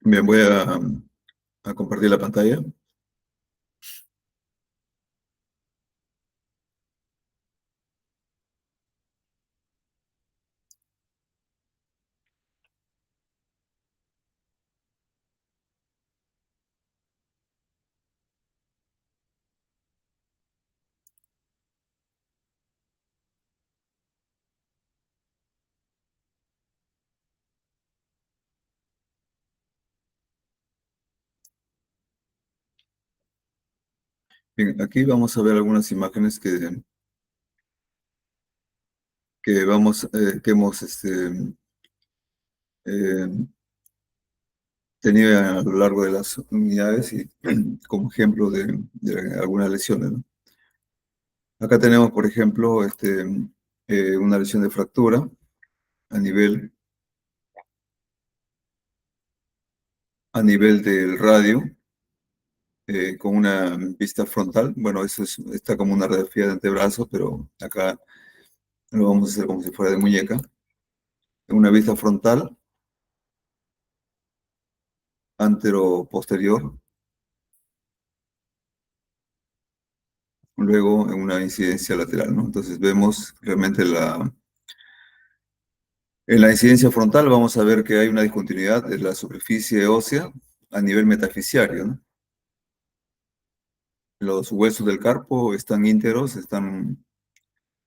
Bien, voy a compartir la pantalla. Bien, aquí vamos a ver algunas imágenes que hemos eh, tenido a lo largo de las unidades y como ejemplo de algunas lesiones, ¿no? Acá tenemos, por ejemplo, una lesión de fractura a nivel del radio, con una vista frontal. Bueno, está como una radiografía de antebrazo, pero acá lo vamos a hacer como si fuera de muñeca. Una vista frontal, antero-posterior, luego en una incidencia lateral, ¿no? Entonces vemos realmente en la incidencia frontal vamos a ver que hay una discontinuidad de la superficie ósea a nivel metafisiario, ¿no? Los huesos del carpo están íntegros, están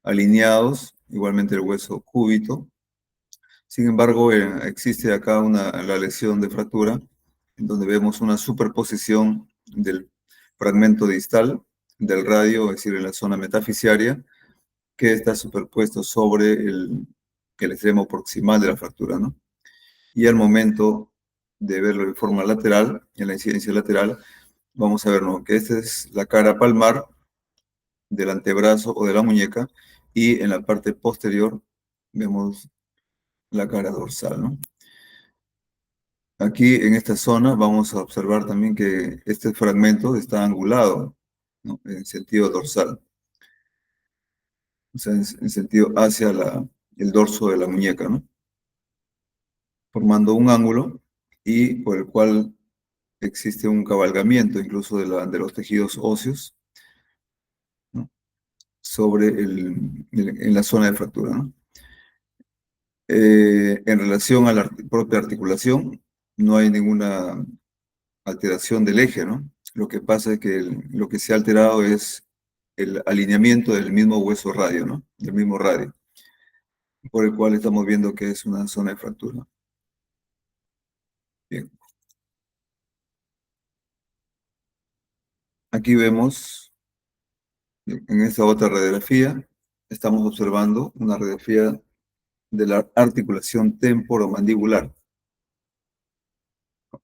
alineados, igualmente el hueso cúbito. Sin embargo, existe acá la lesión de fractura, en donde vemos una superposición del fragmento distal del radio, es decir, en la zona metafisiaria, que está superpuesto sobre el extremo proximal de la fractura, ¿no? Y al momento de verlo de forma lateral, en la incidencia lateral, vamos a ver, ¿no?, que esta es la cara palmar del antebrazo o de la muñeca, y en la parte posterior vemos la cara dorsal, ¿no? Aquí en esta zona vamos a observar también que este fragmento está angulado, ¿no?, en sentido dorsal, o sea, en sentido hacia el dorso de la muñeca, ¿no?, formando un ángulo y por el cual existe un cabalgamiento incluso de los tejidos óseos, ¿no?, en la zona de fractura, ¿no? En relación a la propia articulación, no hay ninguna alteración del eje, ¿no? Lo que pasa es que lo que se ha alterado es el alineamiento del mismo hueso radio, ¿no? Del mismo radio, por el cual estamos viendo que es una zona de fractura. Bien. Aquí vemos, en esta otra radiografía, estamos observando una radiografía de la articulación temporomandibular.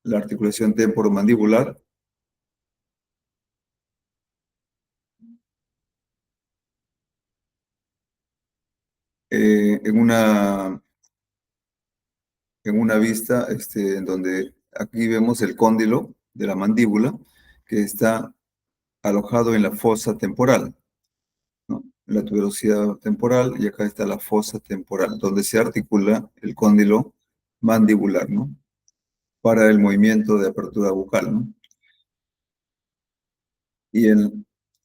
La articulación temporomandibular eh, en una, en una vista en donde aquí vemos el cóndilo de la mandíbula que está alojado en la fosa temporal, ¿no? La tuberosidad temporal, y acá está la fosa temporal, donde se articula el cóndilo mandibular, ¿no?, para el movimiento de apertura bucal, ¿no? Y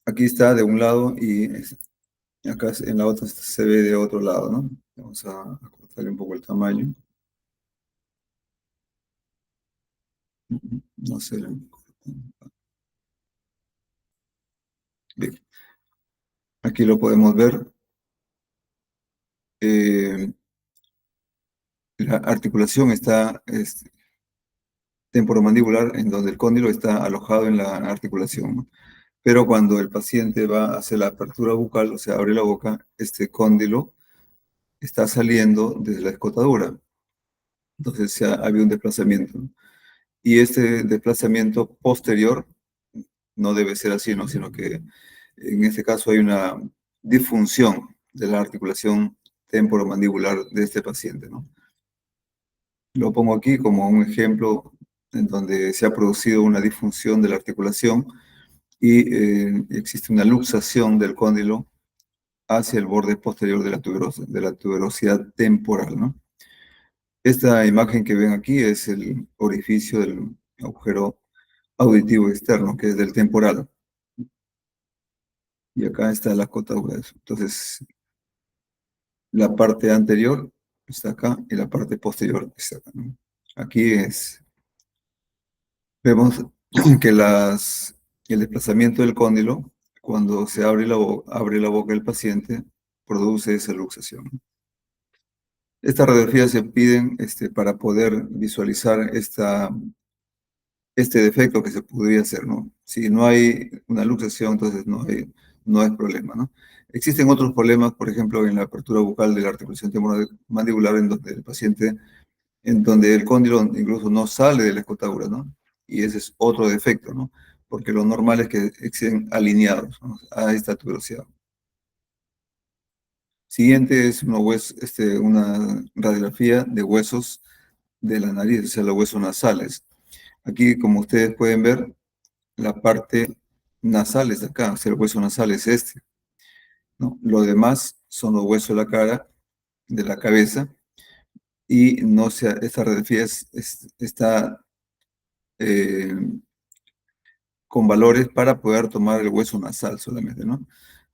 aquí está de un lado y acá en la otra se ve de otro lado, ¿no? Vamos a cortarle un poco el tamaño. No sé. Bien. Aquí lo podemos ver. La articulación está temporomandibular, en donde el cóndilo está alojado en la articulación, ¿no? Pero cuando el paciente va a hacer la apertura bucal, o sea, abre la boca, este cóndilo está saliendo desde la escotadura. Entonces había un desplazamiento, ¿no? Y este desplazamiento posterior no debe ser así, ¿no?, sino que en este caso hay una disfunción de la articulación temporomandibular de este paciente, ¿no? Lo pongo aquí como un ejemplo en donde se ha producido una disfunción de la articulación y existe una luxación del cóndilo hacia el borde posterior de la tuberosidad temporal, ¿no? Esta imagen que ven aquí es el orificio del agujero auditivo externo, que es del temporal. Y acá está la cotadura de eso. Entonces, la parte anterior está acá y la parte posterior está acá, ¿no? Aquí vemos que el desplazamiento del cóndilo, cuando se abre abre la boca del paciente, produce esa luxación, ¿no? Estas radiografías se piden para poder visualizar este defecto que se podría hacer, ¿no? Si no hay una luxación, entonces no hay problema, ¿no? Existen otros problemas, por ejemplo, en la apertura bucal de la articulación temporomandibular, en donde el paciente, en donde el cóndilo incluso no sale de la escotadura, ¿no? Y ese es otro defecto, ¿no? Porque lo normal es que estén alineados, ¿no?, a esta tuberosidad. Siguiente es una radiografía de huesos de la nariz, o sea, los huesos nasales. Aquí, como ustedes pueden ver, la parte nasal es de acá, o sea, el hueso nasal es este, ¿no? Lo demás son los huesos de la cara, de la cabeza, y no se, esta radiografía está eh, con valores para poder tomar el hueso nasal solamente, ¿no?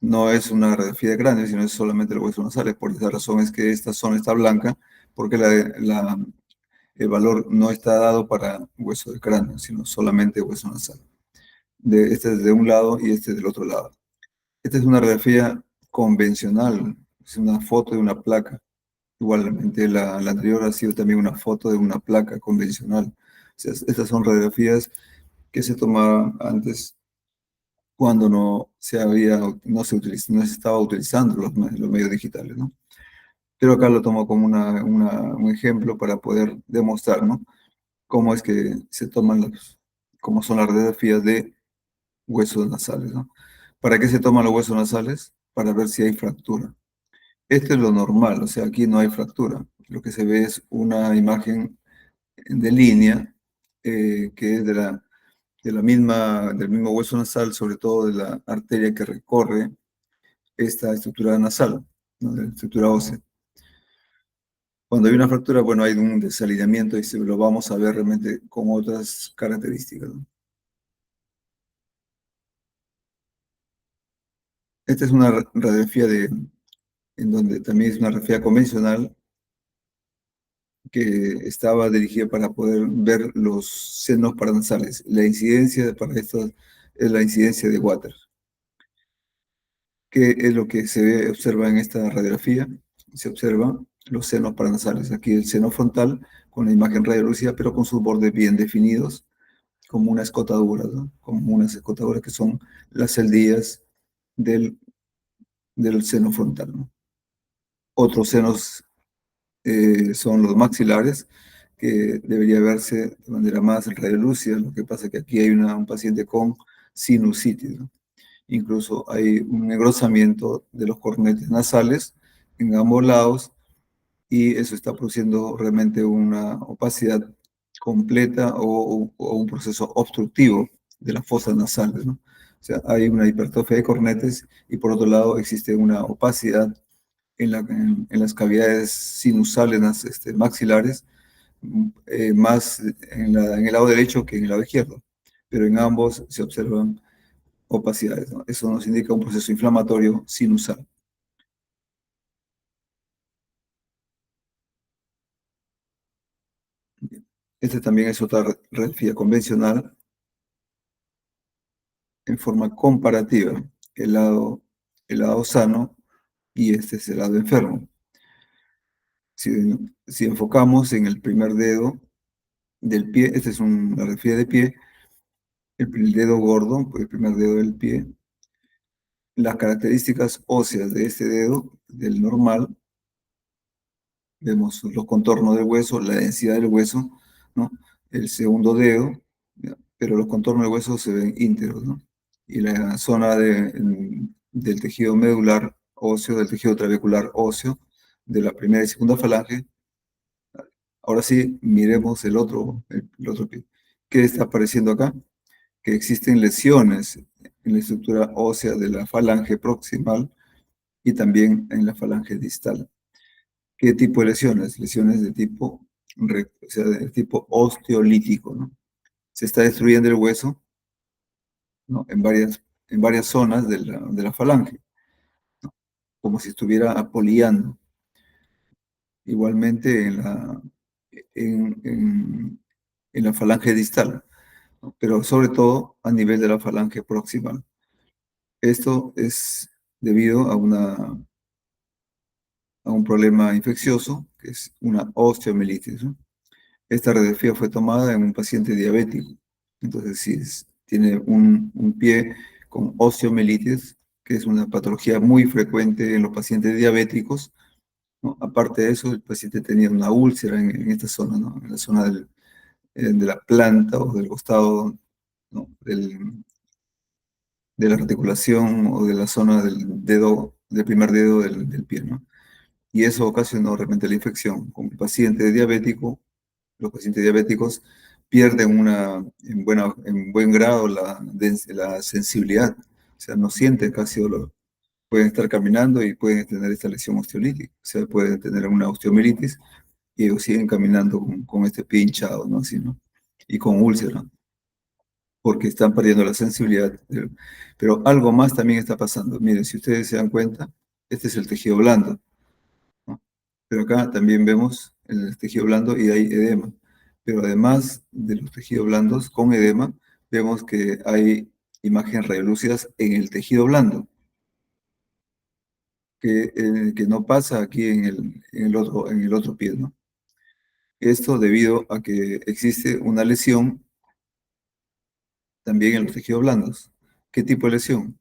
No es una radiografía de cráneo, sino es solamente el hueso nasal. Por esa razón es que esta zona está blanca, porque el valor no está dado para hueso de cráneo, sino solamente hueso nasal. Este es de un lado y este del otro lado. Esta es una radiografía convencional, es una foto de una placa. Igualmente la anterior ha sido también una foto de una placa convencional. O sea, estas son radiografías que se tomaban antes cuando no se estaba utilizando los medios digitales, ¿no? Pero acá lo tomo como un ejemplo para poder demostrar, ¿no?, cómo es que se toman cómo son las radiografías de huesos nasales, ¿no? ¿Para qué se toman los huesos nasales? Para ver si hay fractura. Esto es lo normal, o sea, aquí no hay fractura. Lo que se ve es una imagen de línea, que es del mismo hueso nasal, sobre todo de la arteria que recorre esta estructura nasal, ¿no?, de la estructura ósea. Cuando hay una fractura, bueno, hay un desalineamiento y lo vamos a ver realmente con otras características, ¿no? Esta es una radiografía en donde también es una radiografía convencional que estaba dirigida para poder ver los senos paranasales. La incidencia para esto es la incidencia de Water. ¿Qué es lo que observa en esta radiografía? Se observan los senos paranasales. Aquí el seno frontal con la imagen radiolúcida, pero con sus bordes bien definidos, como una escotadura, ¿no?, como unas escotaduras que son las celdillas del, del seno frontal, ¿no? Otros senos son los maxilares, que debería verse de manera más radiolúcida. Lo que pasa es que aquí hay un paciente con sinusitis, ¿no? Incluso hay un engrosamiento de los cornetes nasales en ambos lados, y eso está produciendo realmente una opacidad completa o un proceso obstructivo de las fosas nasales, ¿no? O sea, hay una hipertrofia de cornetes y por otro lado existe una opacidad en las cavidades sinusales maxilares, más en el lado derecho que en el lado izquierdo, pero en ambos se observan opacidades, ¿no? Eso nos indica un proceso inflamatorio sinusal. Este también es otra radiografía convencional en forma comparativa, el lado, el lado sano y este es el lado enfermo. Si, si enfocamos en el primer dedo del pie, esta es una radiografía de pie, el dedo gordo, el primer dedo del pie, las características óseas de este dedo, del normal, vemos los contornos del hueso, la densidad del hueso, ¿no? El segundo dedo, ¿ya?, pero los contornos del hueso se ven íntegros, ¿no? Y la zona del tejido medular óseo, del tejido trabecular óseo, de la primera y segunda falange. Ahora sí, miremos el otro pie. ¿Qué está apareciendo acá? Que existen lesiones en la estructura ósea de la falange proximal y también en la falange distal. ¿Qué tipo de lesiones? Lesiones de tipo o sea, de tipo osteolítico, ¿no? Se está destruyendo el hueso, ¿no? En varias zonas de la falange, como si estuviera apoliando. Igualmente en la falange distal, ¿no? Pero sobre todo a nivel de la falange proximal. Esto es debido a un problema infeccioso, que es una osteomielitis, ¿no? Esta radiografía fue tomada en un paciente diabético. Entonces, si tiene un pie con osteomielitis, que es una patología muy frecuente en los pacientes diabéticos, ¿no? Aparte de eso, el paciente tenía una úlcera en esta zona, ¿no? En la zona de la planta o del costado, ¿no? De la articulación o de la zona del dedo, del primer dedo del pie, ¿no? Y eso ocasionó realmente la infección. Con el paciente diabético, los pacientes diabéticos pierden en buen grado la sensibilidad, o sea, no sienten casi dolor. Pueden estar caminando y pueden tener esta lesión osteolítica, o sea, pueden tener una osteomielitis y ellos siguen caminando con este pie hinchado, ¿no? Así, ¿no? Y con úlcera, porque están perdiendo la sensibilidad. Pero algo más también está pasando. Miren, si ustedes se dan cuenta, este es el tejido blando, ¿no? Pero acá también vemos el tejido blando y hay edema. Pero además de los tejidos blandos con edema, vemos que hay imágenes radiolúcidas en el tejido blando, que no pasa aquí en el otro pie, ¿no? Esto debido a que existe una lesión también en los tejidos blandos. ¿Qué tipo de lesión?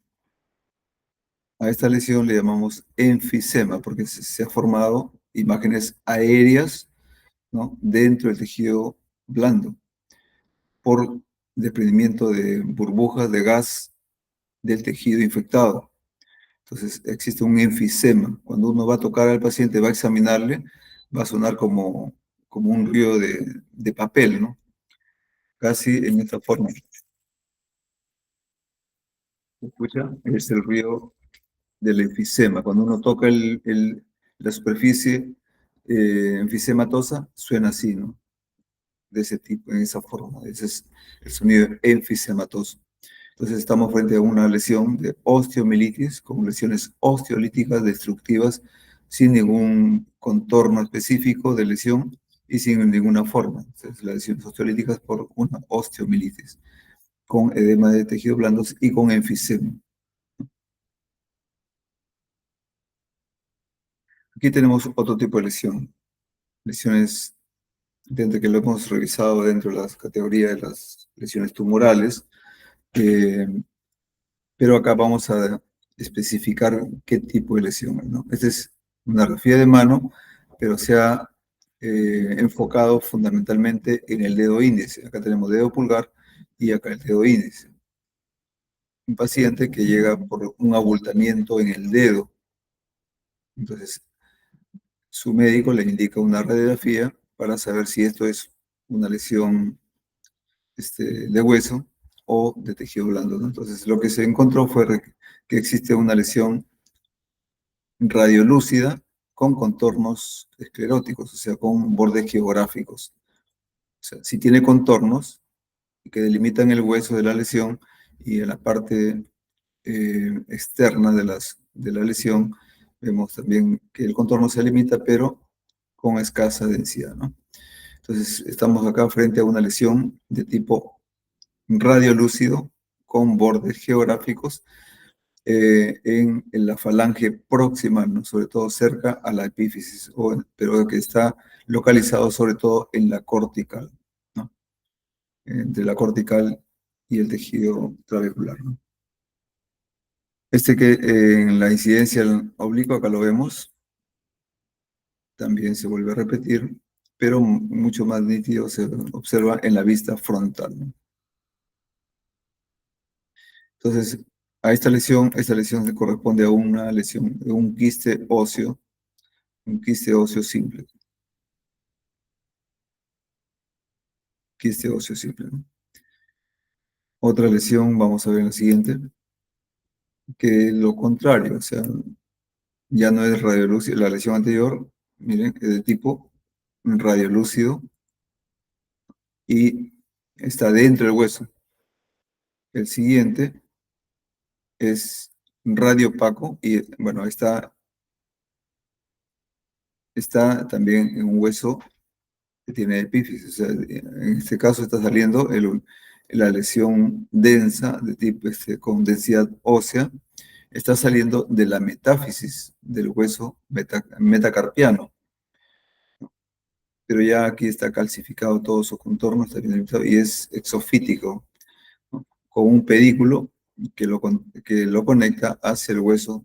A esta lesión le llamamos enfisema, porque se ha formado imágenes aéreas, ¿no? Dentro del tejido blando por desprendimiento de burbujas de gas del tejido infectado. Entonces existe un enfisema. Cuando uno va a tocar al paciente, va a examinarle, va a sonar como un río de papel, ¿no? Casi en esta forma. ¿Se escucha? Es el río del enfisema. Cuando uno toca la superficie enfisematosa, suena así, ¿no? De ese tipo, en esa forma. Ese es el sonido enfisematoso. Entonces estamos frente a una lesión de osteomielitis, con lesiones osteolíticas destructivas, sin ningún contorno específico de lesión y sin ninguna forma. Entonces, las lesiones osteolíticas por una osteomielitis, con edema de tejidos blandos y con enfisema. Aquí tenemos otro tipo de lesión. Lesiones, dentro que lo hemos revisado dentro de las categorías de las lesiones tumorales, eh, pero acá vamos a especificar qué tipo de lesión es, ¿no? Esta es una radiografía de mano, pero se ha enfocado fundamentalmente en el dedo índice. Acá tenemos dedo pulgar y acá el dedo índice. Un paciente que llega por un abultamiento en el dedo. Entonces, su médico le indica una radiografía para saber si esto es una lesión de hueso o de tejido blando, ¿no? Entonces, lo que se encontró fue que existe una lesión radiolúcida con contornos escleróticos, o sea, con bordes geográficos. O sea, si tiene contornos que delimitan el hueso de la lesión y en la parte externa de la lesión, vemos también que el contorno se limita, pero con escasa densidad, ¿no? Entonces, estamos acá frente a una lesión de tipo radiolúcido con bordes geográficos en la falange próxima, ¿no? Sobre todo cerca a la epífisis, pero que está localizado sobre todo en la cortical, ¿no? Entre la cortical y el tejido trabecular, ¿no? Que en la incidencia oblicuo, acá lo vemos, también se vuelve a repetir, pero mucho más nítido se observa en la vista frontal, ¿no? Entonces, a esta lesión se corresponde a una lesión de un quiste óseo simple, quiste óseo simple, ¿no? Otra lesión, vamos a ver en la siguiente, que es lo contrario, o sea, ya no es radiolúcida, la lesión anterior, miren, es de tipo radiolúcido y está dentro del hueso. El siguiente es radiopaco y, bueno, está también en un hueso que tiene epífisis. O sea, en este caso está saliendo la lesión densa de tipo con densidad ósea, está saliendo de la metáfisis del hueso metacarpiano, pero ya aquí está calcificado todo su contorno, está bien delimitado y es exofítico, ¿no? Con un pedículo que lo conecta hacia el hueso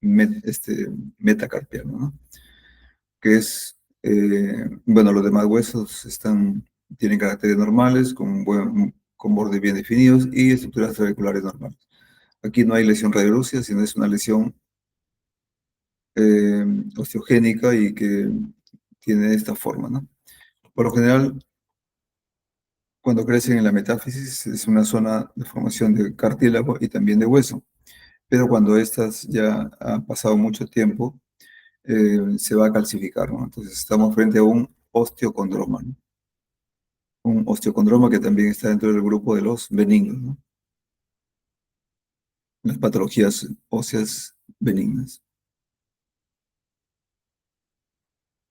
metacarpiano, ¿no? Que es, bueno, los demás huesos tienen caracteres normales, con bordes bien definidos y estructuras trabeculares normales. Aquí no hay lesión radiolúcida, sino es una lesión eh, osteogénica y que tiene esta forma, ¿no? Por lo general, cuando crecen en la metáfisis es una zona de formación de cartílago y también de hueso, pero cuando estas ya ha pasado mucho tiempo, se va a calcificar, ¿no? Entonces estamos frente a un osteocondroma, ¿no? Un osteocondroma que también está dentro del grupo de los benignos, ¿no? Las patologías óseas benignas.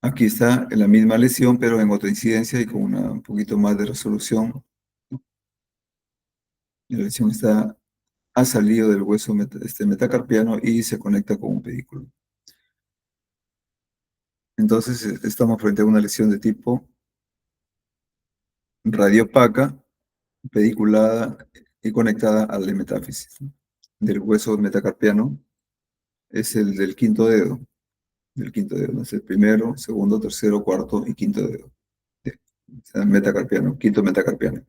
Aquí está en la misma lesión, pero en otra incidencia y con un poquito más de resolución. La lesión ha salido del hueso metacarpiano y se conecta con un pedículo. Entonces, estamos frente a una lesión de tipo radiopaca, pediculada y conectada a la metáfisis, ¿no? Del hueso metacarpiano. Es el del quinto dedo, ¿no? Es el primero, segundo, tercero, cuarto y quinto dedo. O sea, metacarpiano, quinto metacarpiano.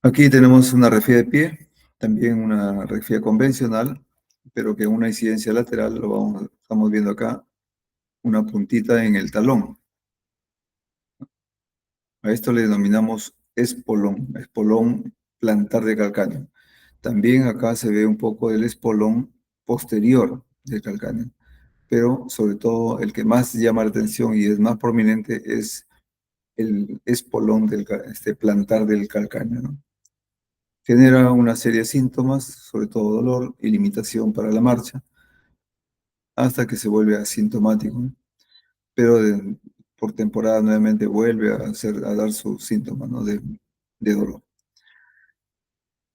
Aquí tenemos una refía de pie, también una refía convencional, pero que en una incidencia lateral, estamos viendo acá, una puntita en el talón. A esto le denominamos espolón plantar de calcáneo. También acá se ve un poco del espolón posterior del calcáneo, pero sobre todo el que más llama la atención y es más prominente es el espolón plantar del calcáneo, ¿no? Genera una serie de síntomas, sobre todo dolor y limitación para la marcha, hasta que se vuelve asintomático, ¿no? Pero por temporada nuevamente vuelve a dar sus síntomas, ¿no? De dolor,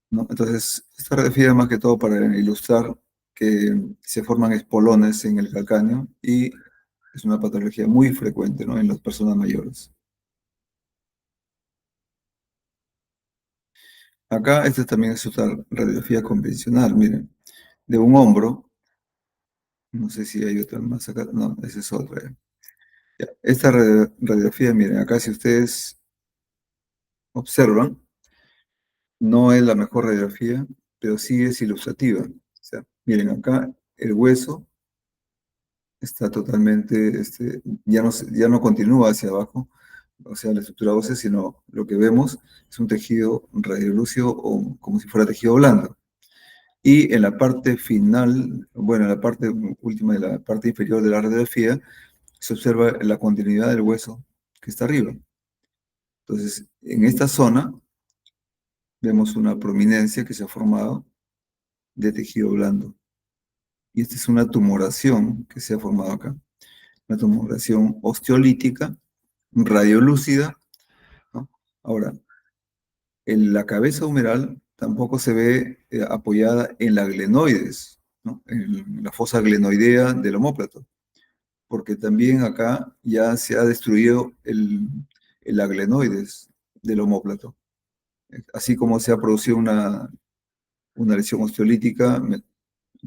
¿no? Entonces, esto refiere más que todo para ilustrar que se forman espolones en el calcáneo y es una patología muy frecuente, ¿no? En las personas mayores. Acá, esta también es otra radiografía convencional, miren, de un hombro. No sé si hay otra más acá. No, esa es otra. Ya. Esta radiografía, miren, acá si ustedes observan, no es la mejor radiografía, pero sí es ilustrativa. O sea, miren, acá el hueso está totalmente, ya no continúa hacia abajo, o sea, la estructura ósea, sino lo que vemos es un tejido radiolúcido o como si fuera tejido blando. Y en la parte final, bueno, en la parte última de la parte inferior de la radiografía, se observa la continuidad del hueso que está arriba. Entonces, en esta zona vemos una prominencia que se ha formado de tejido blando. Y esta es una tumoración que se ha formado acá. Una tumoración osteolítica, radiolúcida, ¿no? Ahora, en la cabeza humeral tampoco se ve apoyada en la glenoides, ¿no? En la fosa glenoidea del omóplato, porque también acá ya se ha destruido el aglenoides del omóplato, así como se ha producido una lesión osteolítica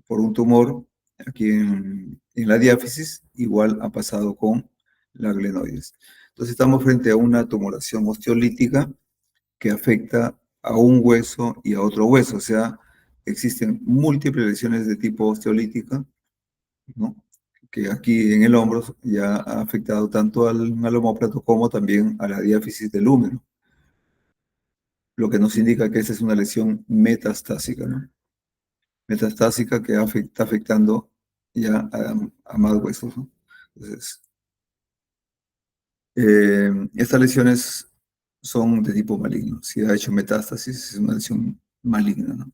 por un tumor aquí en la diáfisis, igual ha pasado con la glenoides. Entonces estamos frente a una tumoración osteolítica que afecta a un hueso y a otro hueso, o sea, existen múltiples lesiones de tipo osteolítica, ¿no? Que aquí en el hombro ya ha afectado tanto al omóplato como también a la diáfisis del húmero, lo que nos indica que esa es una lesión metastásica, ¿no? Metastásica que está afectando ya a más huesos, ¿no? Entonces, Estas lesiones son de tipo maligno. Si ha hecho metástasis, es una lesión maligna, ¿no?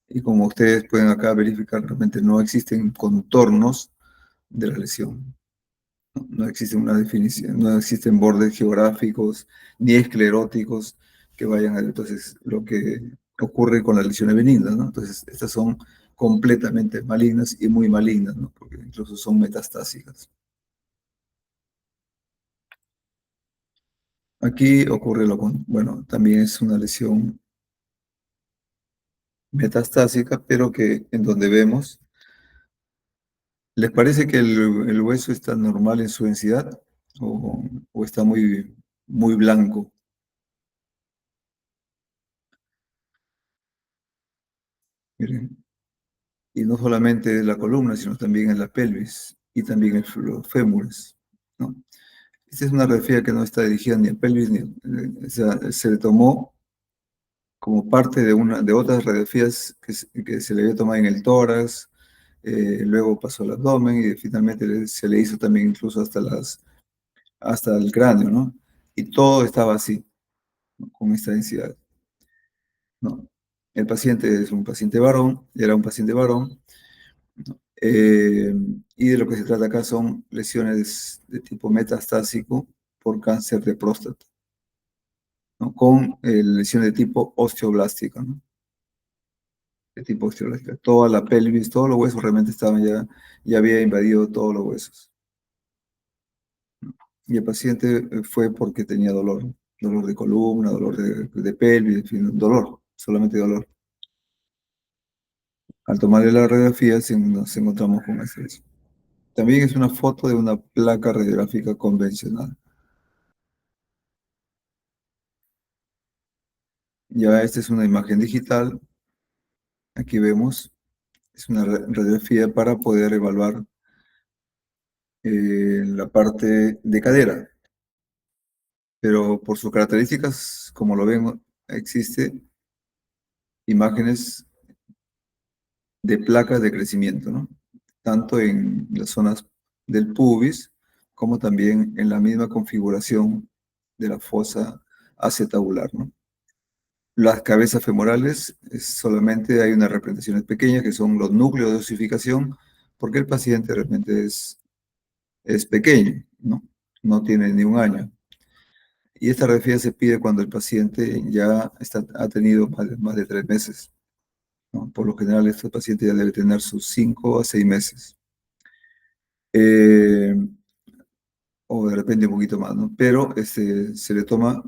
Y como ustedes pueden acá verificar, realmente no existen contornos de la lesión. No, no existe una definición, no existen bordes geográficos ni escleróticos que vayan a... Entonces, lo que ocurre con las lesiones benignas, ¿no? Entonces, estas son completamente malignas y muy malignas, ¿no? Porque incluso son metastásicas. Aquí ocurre bueno, también es una lesión metastásica, pero que en donde vemos, ¿les parece que el hueso está normal en su densidad o está muy blanco? Miren, y no solamente en la columna, sino también en la pelvis y también en los fémures, ¿no? Esta es una radiografía que no está dirigida ni a pelvis o sea, se le tomó como parte de otras radiografías que se le había tomado en el tórax, luego pasó al abdomen y finalmente se le hizo también incluso hasta el cráneo, ¿no? Y todo estaba así, ¿no? Con esta densidad, ¿no? El paciente es un paciente varón, era un paciente varón, ¿no? Y de lo que se trata acá son lesiones de tipo metastásico por cáncer de próstata, ¿no? Con lesiones de tipo osteoblástica, ¿no? De tipo osteoblástica. Toda la pelvis, todos los huesos realmente estaban ya había invadido todos los huesos. Y el paciente fue porque tenía dolor, dolor de columna, dolor de pelvis, en fin, dolor, solamente dolor. Al tomarle la radiografía nos encontramos con eso. También es una foto de una placa radiográfica convencional. Ya esta es una imagen digital, aquí vemos, es una radiografía para poder evaluar la parte de cadera, pero por sus características, como lo ven, existe imágenes de placas de crecimiento, ¿no? Tanto en las zonas del pubis como también en la misma configuración de la fosa acetabular, ¿no? Las cabezas femorales, solamente hay unas representaciones pequeñas que son los núcleos de osificación, porque el paciente realmente es pequeño, ¿no? No tiene ni un año. Y esta radiografía se pide cuando el paciente ya ha tenido más de 3 meses, ¿no? Por lo general, este paciente ya debe tener sus 5 a 6 meses. Eh, o de repente un poquito más, ¿no? Pero se le toma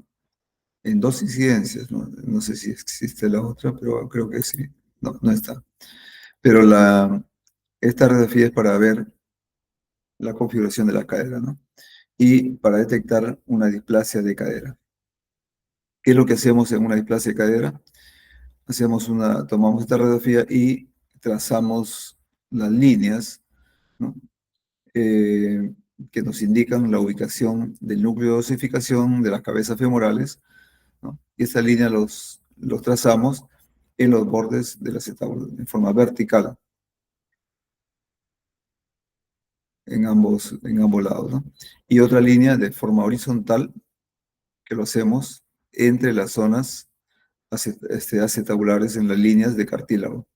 en dos incidencias, ¿no? No sé si existe la otra, pero creo que sí. No, no está. Pero esta radiografía es para ver la configuración de la cadera, ¿no? Y para detectar una displasia de cadera. ¿Qué es lo que hacemos en una displasia de cadera? Tomamos esta radiografía y trazamos las líneas, ¿no? Eh, que nos indican la ubicación del núcleo de osificación de las cabezas femorales, ¿no? Y esta línea los trazamos en los bordes del acetábulo, en forma vertical, en ambos lados, ¿no? Y otra línea de forma horizontal, que lo hacemos entre las zonas acetabulares en las líneas de cartílago,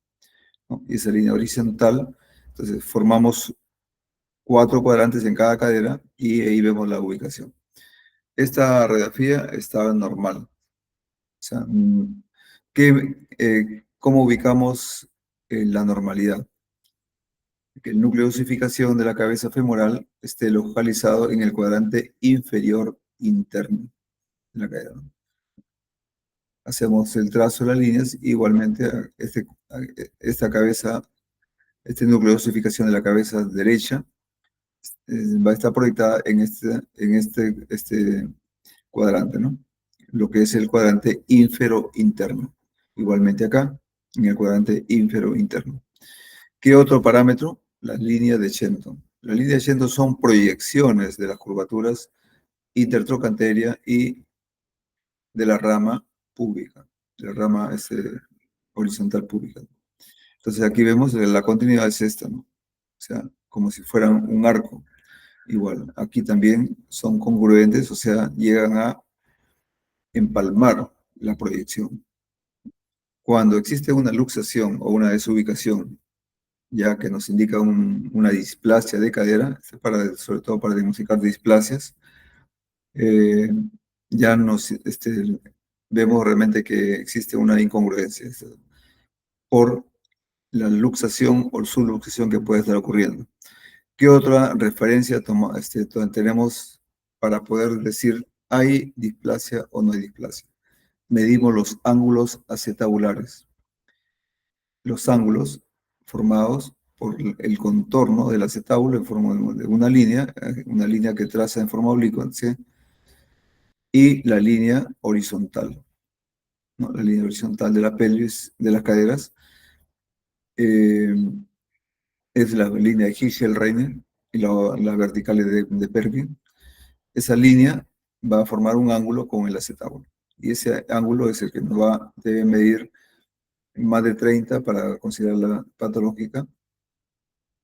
¿no? Y esa línea horizontal, entonces formamos 4 cuadrantes en cada cadera y ahí vemos la ubicación. Esta radiografía estaba normal. O sea, ¿cómo ubicamos la normalidad? Que el núcleo de osificación de la cabeza femoral esté localizado en el cuadrante inferior interno de la cadera, ¿no? Hacemos el trazo de las líneas, igualmente esta cabeza, este núcleo de osificación de la cabeza derecha va a estar proyectada en este cuadrante, ¿no? Lo que es el cuadrante ínfero interno. Igualmente acá, en el cuadrante ínfero interno. ¿Qué otro parámetro? Las líneas de Shenton. Las líneas de Shenton son proyecciones de las curvaturas intertrocanteria y de la rama púbica, de la rama horizontal púbica. Entonces aquí vemos que la continuidad es esta, ¿no? O sea, como si fuera un arco. igual, aquí también son congruentes, o sea, llegan a empalmar la proyección. Cuando existe una luxación o una desubicación, ya que nos indica una displasia de cadera, sobre todo para diagnosticar displasias, eh, ya vemos realmente que existe una incongruencia por la luxación o subluxación que puede estar ocurriendo. ¿Qué otra referencia tenemos para poder decir hay displasia o no hay displasia? Medimos los ángulos acetabulares. Los ángulos formados por el contorno del acetábulo en forma de una línea que traza en forma oblicua, ¿sí? Y la línea horizontal, ¿no? La línea horizontal de la pelvis, de las caderas, eh, es la línea de Hirschel-Reiner y la vertical de Perkin. Esa línea va a formar un ángulo con el acetábulo. Y ese ángulo es el que debe medir más de 30 para considerarla patológica,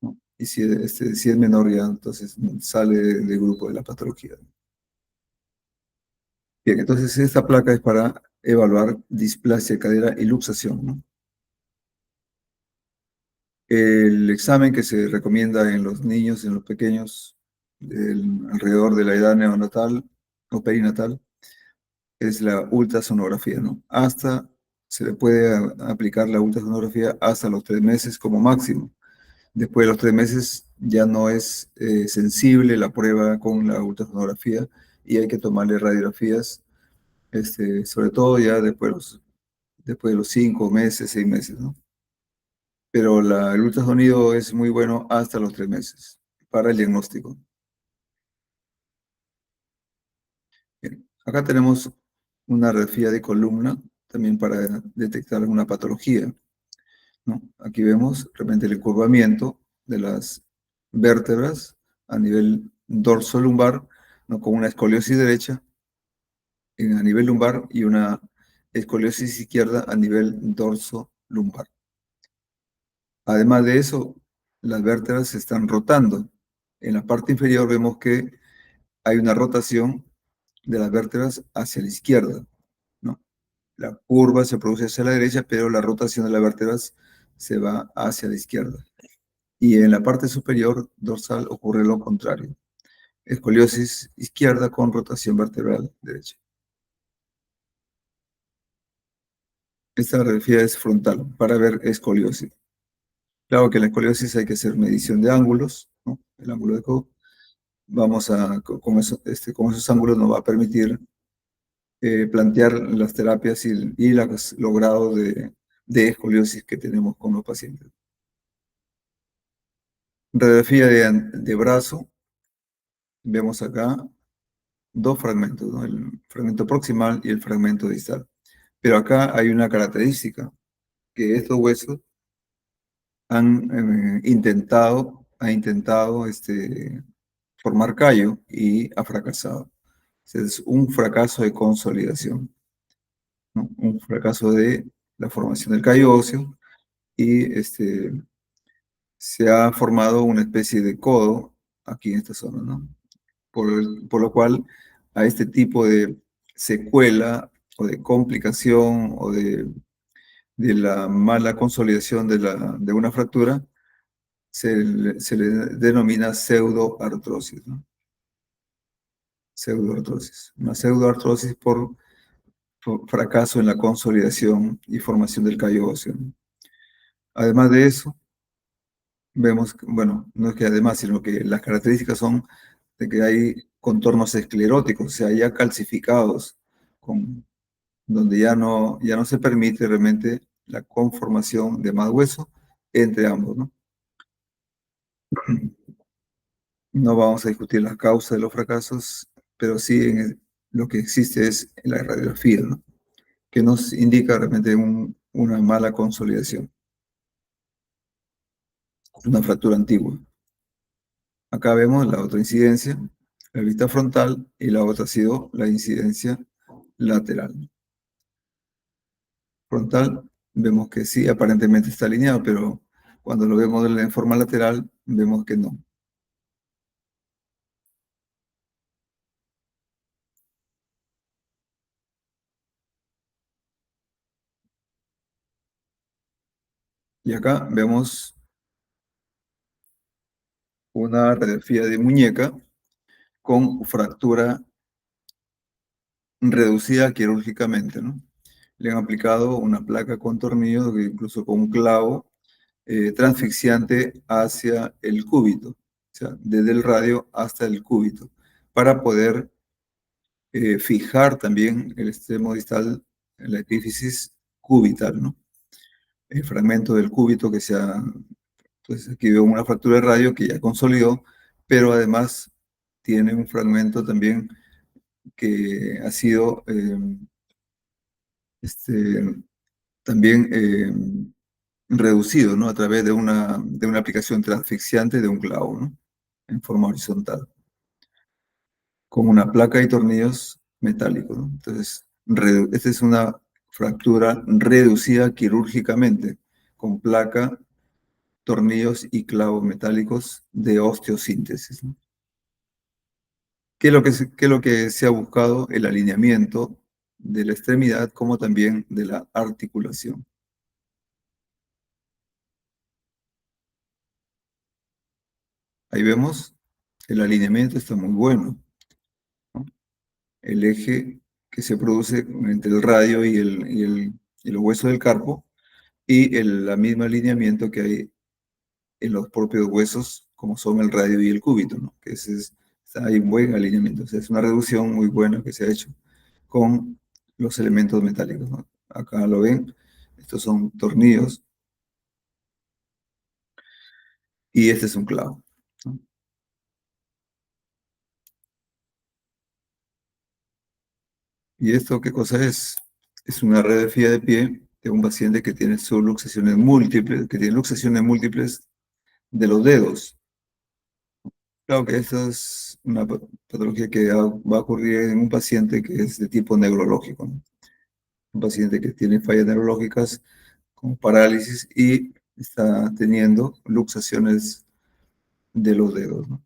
¿no? Y si es menor ya, entonces sale del grupo de la patología. Bien, entonces esta placa es para evaluar displasia de cadera y luxación, ¿no? El examen que se recomienda en los niños, en los pequeños, alrededor de la edad neonatal o perinatal, es la ultrasonografía, ¿no? Se le puede aplicar la ultrasonografía hasta los 3 meses como máximo. Después de los 3 meses ya no es sensible la prueba con la ultrasonografía y hay que tomarle radiografías, sobre todo ya después de los 5 meses, 6 meses, ¿no? Pero el ultrasonido es muy bueno hasta los 3 meses para el diagnóstico. Bien, acá tenemos una radiografía de columna también para detectar una patología, ¿no? Aquí vemos realmente el encurvamiento de las vértebras a nivel dorso-lumbar, ¿no? Con una escoliosis derecha a nivel lumbar y una escoliosis izquierda a nivel dorso-lumbar. Además de eso, las vértebras se están rotando. En la parte inferior vemos que hay una rotación de las vértebras hacia la izquierda, ¿no? La curva se produce hacia la derecha, pero la rotación de las vértebras se va hacia la izquierda. Y en la parte superior dorsal ocurre lo contrario. Escoliosis izquierda con rotación vertebral derecha. Esta radiografía es frontal para ver escoliosis. Claro que en la escoliosis hay que hacer medición de ángulos, ¿no? El ángulo de Coe. Con esos ángulos nos va a permitir plantear las terapias y los grados de escoliosis que tenemos con los pacientes. Radiografía de brazo, vemos acá dos fragmentos, ¿no? El fragmento proximal y el fragmento distal. Pero acá hay una característica, que estos huesos han intentado formar callo y ha fracasado. Es un fracaso de consolidación, ¿no? Un fracaso de la formación del callo óseo y se ha formado una especie de codo aquí en esta zona, ¿no? Por lo cual a este tipo de secuela o de complicación o de la mala consolidación de una fractura se le denomina pseudoartrosis, ¿no? Pseudoartrosis. Una pseudoartrosis por fracaso en la consolidación y formación del callo óseo, ¿no? Además de eso, vemos, bueno, no es que además, sino que las características son de que hay contornos escleróticos, o sea, ya calcificados, donde ya no se permite realmente la conformación de más hueso entre ambos, ¿no? No vamos a discutir la causa de los fracasos, pero sí lo que existe es la radiografía, ¿no? Que nos indica realmente una mala consolidación, una fractura antigua. Acá vemos la otra incidencia, la vista frontal, y la otra ha sido la incidencia lateral. Frontal, vemos que sí, aparentemente está alineado, pero cuando lo vemos en forma lateral, vemos que no. Y acá vemos una radiografía de muñeca con fractura reducida quirúrgicamente, ¿no? Le han aplicado una placa con tornillo, incluso con un clavo transfixiante hacia el cúbito, o sea, desde el radio hasta el cúbito, para poder fijar también el extremo distal, la epífisis cubital, ¿no? El fragmento del cúbito que se ha, entonces aquí veo una fractura de radio que ya consolidó, pero además tiene un fragmento también que ha sido este, también reducido, ¿no? A través de una aplicación transfixiante de un clavo, ¿no? En forma horizontal, con una placa y tornillos metálicos, ¿no? Entonces, esta es una fractura reducida quirúrgicamente, con placa, tornillos y clavos metálicos de osteosíntesis, ¿no? ¿Qué es lo que se ha buscado? El alineamiento de la extremidad como también de la articulación. Ahí vemos, el alineamiento está muy bueno, ¿no? El eje que se produce entre el radio y el hueso del carpo y la misma alineamiento que hay en los propios huesos, como son el radio y el cúbito, ¿no? Hay un buen alineamiento, o sea, es una reducción muy buena que se ha hecho con los elementos metálicos, ¿no? Acá lo ven, estos son tornillos y este es un clavo, ¿no? ¿Y esto qué cosa es? Es una radiografía de pie de un paciente que tiene subluxaciones múltiples, que tiene luxaciones múltiples de los dedos. Claro que esta es una patología que va a ocurrir en un paciente que es de tipo neurológico, ¿no? Un paciente que tiene fallas neurológicas como parálisis y está teniendo luxaciones de los dedos, ¿no?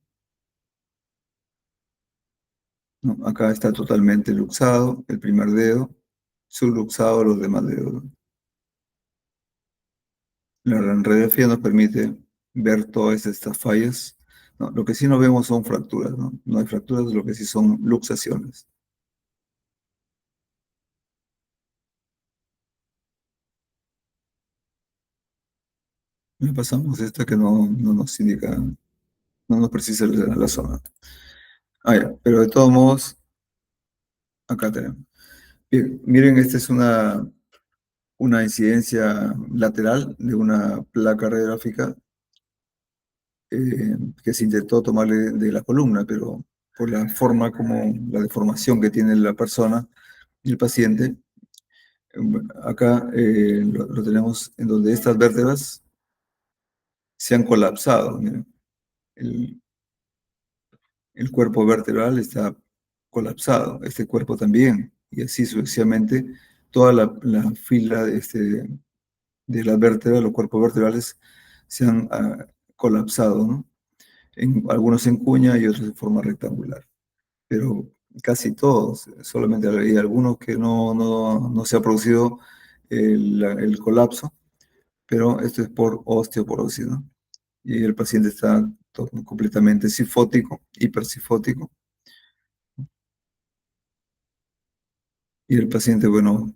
¿No? Acá está totalmente luxado el primer dedo, subluxado los demás dedos, ¿no? La radiografía nos permite ver todas estas fallas, ¿no? Lo que sí no vemos son fracturas, ¿no? No hay fracturas, lo que sí son luxaciones. Le pasamos esta que no nos indica, no nos precisa la zona. Ah, ya, pero de todos modos, acá tenemos. Bien, miren, esta es una incidencia lateral de una placa radiográfica que se intentó tomarle de la columna, pero por la forma como la deformación que tiene la persona y el paciente, acá lo tenemos en donde estas vértebras se han colapsado. Miren. El, el cuerpo vertebral está colapsado, este cuerpo también, y así sucesivamente toda la fila de las vértebras, los cuerpos vertebrales se han colapsado, ¿no? Algunos en cuña y otros de forma rectangular, pero casi todos, solamente hay algunos que no se ha producido el colapso, pero esto es por osteoporosis, ¿no? Y el paciente está completamente sifótico, hipersifótico, y el paciente, bueno,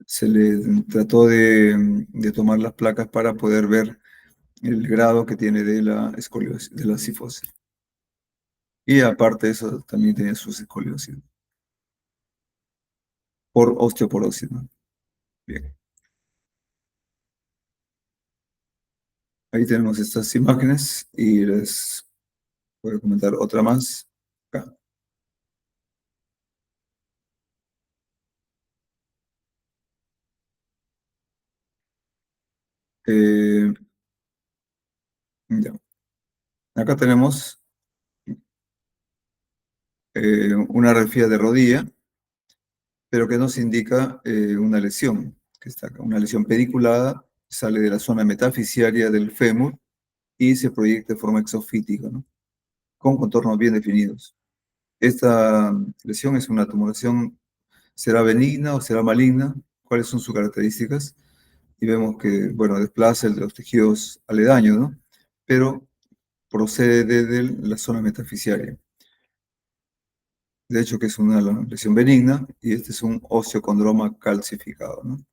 se le trató de tomar las placas para poder ver el grado que tiene de la escoliosis, de la cifosis. Y aparte de eso, también tenía sus escoliosis por osteoporosis, ¿no? Bien, ahí tenemos estas imágenes y les voy a comentar otra más. Acá. Eh, ya. Acá tenemos una radiografía de rodilla, pero que nos indica una lesión, que está acá, una lesión pediculada, sale de la zona metafisiaria del fémur y se proyecta de forma exofítica, ¿no? Con contornos bien definidos. Esta lesión es una tumoración, ¿será benigna o será maligna? ¿Cuáles son sus características? y vemos que, bueno, desplaza los tejidos aledaños, ¿no? Pero procede desde la zona metafisiaria. De hecho, que es una lesión benigna, y este es un osteocondroma calcificado, ¿no?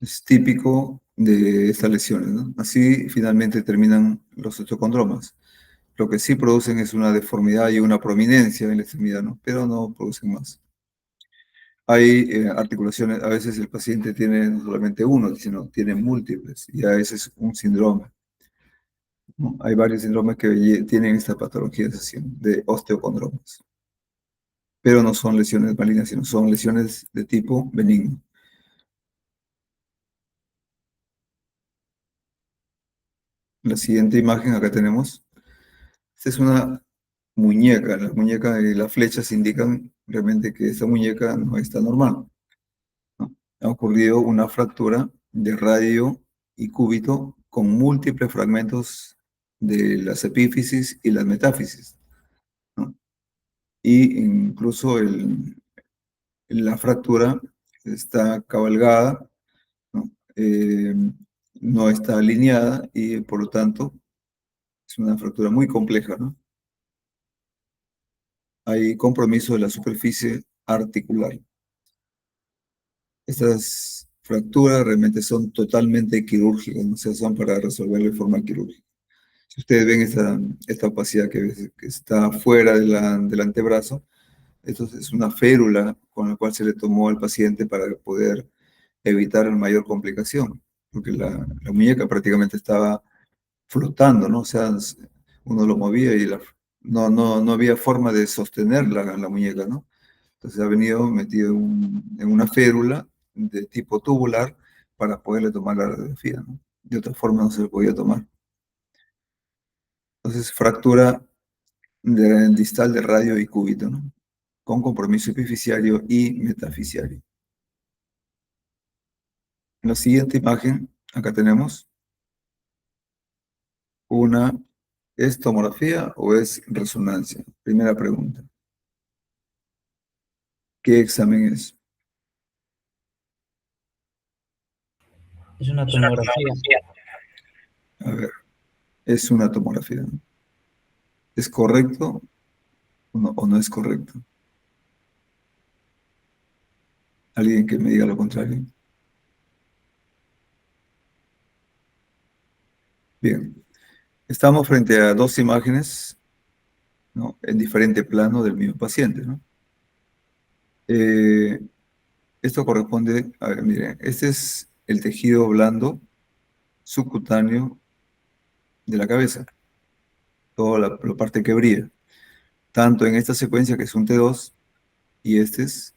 Es típico de estas lesiones, ¿no? Así finalmente terminan los osteocondromas. Lo que sí producen es una deformidad y una prominencia en la extremidad, ¿no? Pero no producen más. Hay articulaciones, a veces el paciente tiene no solamente uno, sino tiene múltiples, y a veces es un síndrome, ¿no? Hay varios síndromes que tienen esta patología de osteocondromas, pero no son lesiones malignas, sino son lesiones de tipo benigno. La siguiente imagen acá tenemos, esta es una muñeca. La muñeca y las flechas indican realmente que esta muñeca no está normal, ¿no? Ha ocurrido una fractura de radio y cúbito con múltiples fragmentos de las epífisis y las metáfisis, ¿no? Y incluso la fractura está cabalgada, ¿no? No está alineada y por lo tanto es una fractura muy compleja, ¿no? Hay compromiso de la superficie articular. Estas fracturas realmente son totalmente quirúrgicas, no se son para resolverlo de forma quirúrgica. Si ustedes ven esta opacidad que está fuera del antebrazo, esto es una férula con la cual se le tomó al paciente para poder evitar mayor complicación, porque la muñeca prácticamente estaba flotando, ¿no? O sea, uno lo movía y no había forma de sostener la muñeca, ¿no? Entonces ha venido metido en una férula de tipo tubular para poderle tomar la radiografía, ¿no? De otra forma no se le podía tomar. Entonces, fractura distal de radio y cúbito, ¿no? Con compromiso epifisiario y metafisiario. En la siguiente imagen, acá tenemos una, ¿es tomografía o es resonancia? Primera pregunta. ¿Qué examen es? Es una tomografía. A ver, es una tomografía, ¿no? ¿Es correcto o no es correcto? Alguien que me diga lo contrario. Bien, estamos frente a dos imágenes, ¿no? En diferente plano del mismo paciente, ¿no? Eh, Esto corresponde, a ver, miren, este es el tejido blando subcutáneo de la cabeza, toda la parte que brilla, tanto en esta secuencia que es un T2 y este es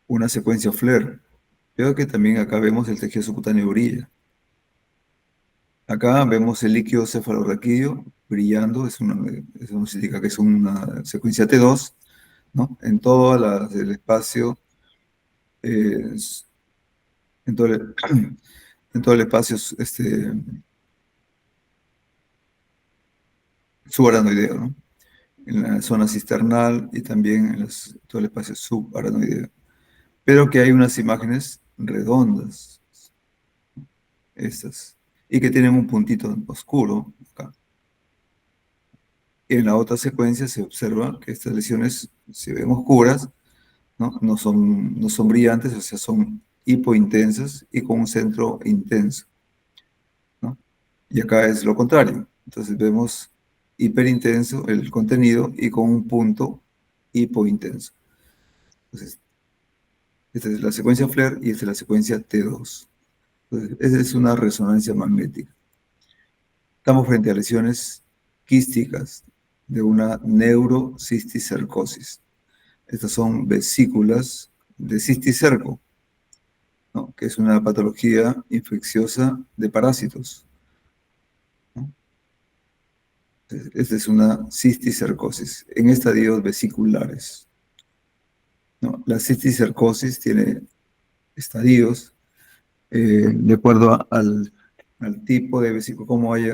una secuencia FLAIR. Veo que también acá vemos el tejido subcutáneo brilla. Acá vemos el líquido cefalorraquídeo brillando, eso nos indica que es una secuencia T2, ¿no? En todo el espacio, eh, en todo el, en todo el espacio subaranoideo, ¿no? En la zona cisternal y también en todo el espacio subaranoideo. Pero que hay unas imágenes redondas, estas, y que tienen un puntito oscuro acá. En la otra secuencia se observa que estas lesiones se ven oscuras, ¿no? No son brillantes, o sea, son hipointensas y con un centro intenso, ¿no? Y acá es lo contrario. Entonces vemos hiperintenso el contenido y con un punto hipointenso. Entonces, esta es la secuencia FLAIR y esta es la secuencia T2. Entonces, esa es una resonancia magnética. Estamos frente a lesiones quísticas de una neurocisticercosis. Estas son vesículas de cisticerco, ¿no? Que es una patología infecciosa de parásitos, ¿no? Esta es una cisticercosis en estadios vesiculares, ¿no? La cisticercosis tiene estadios de acuerdo al tipo de vesícula,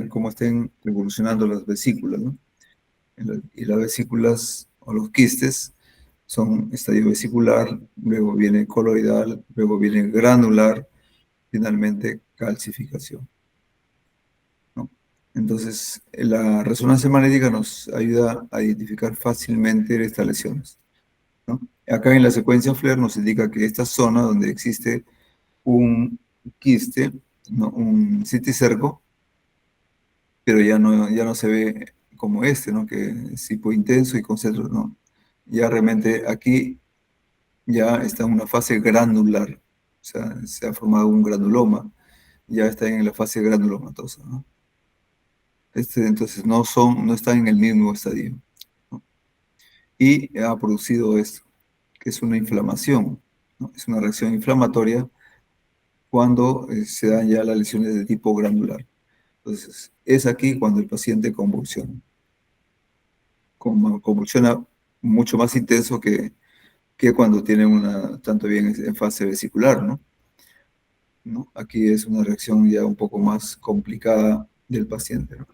cómo estén evolucionando las vesículas, ¿no? Y las vesículas o los quistes son estadio vesicular, luego viene coloidal, luego viene granular, finalmente calcificación, ¿no? Entonces, la resonancia magnética nos ayuda a identificar fácilmente estas lesiones, ¿no? Acá en la secuencia FLAIR nos indica que esta zona donde existe un quiste, ¿no? Un citicerco, pero ya no se ve como este, ¿no? Que es hipointenso y concentro, ¿no? Ya realmente aquí ya está en una fase granular, o sea, se ha formado un granuloma, ya está en la fase granulomatosa, ¿no? Entonces no están en el mismo estadio, ¿no? Y ha producido esto, que es una inflamación, ¿no? Es una reacción inflamatoria cuando se dan ya las lesiones de tipo granular. Entonces, es aquí cuando el paciente convulsiona. Convulsiona mucho más intenso que cuando tiene tanto bien en fase vesicular, ¿no? ¿No? Aquí es una reacción ya un poco más complicada del paciente, ¿no?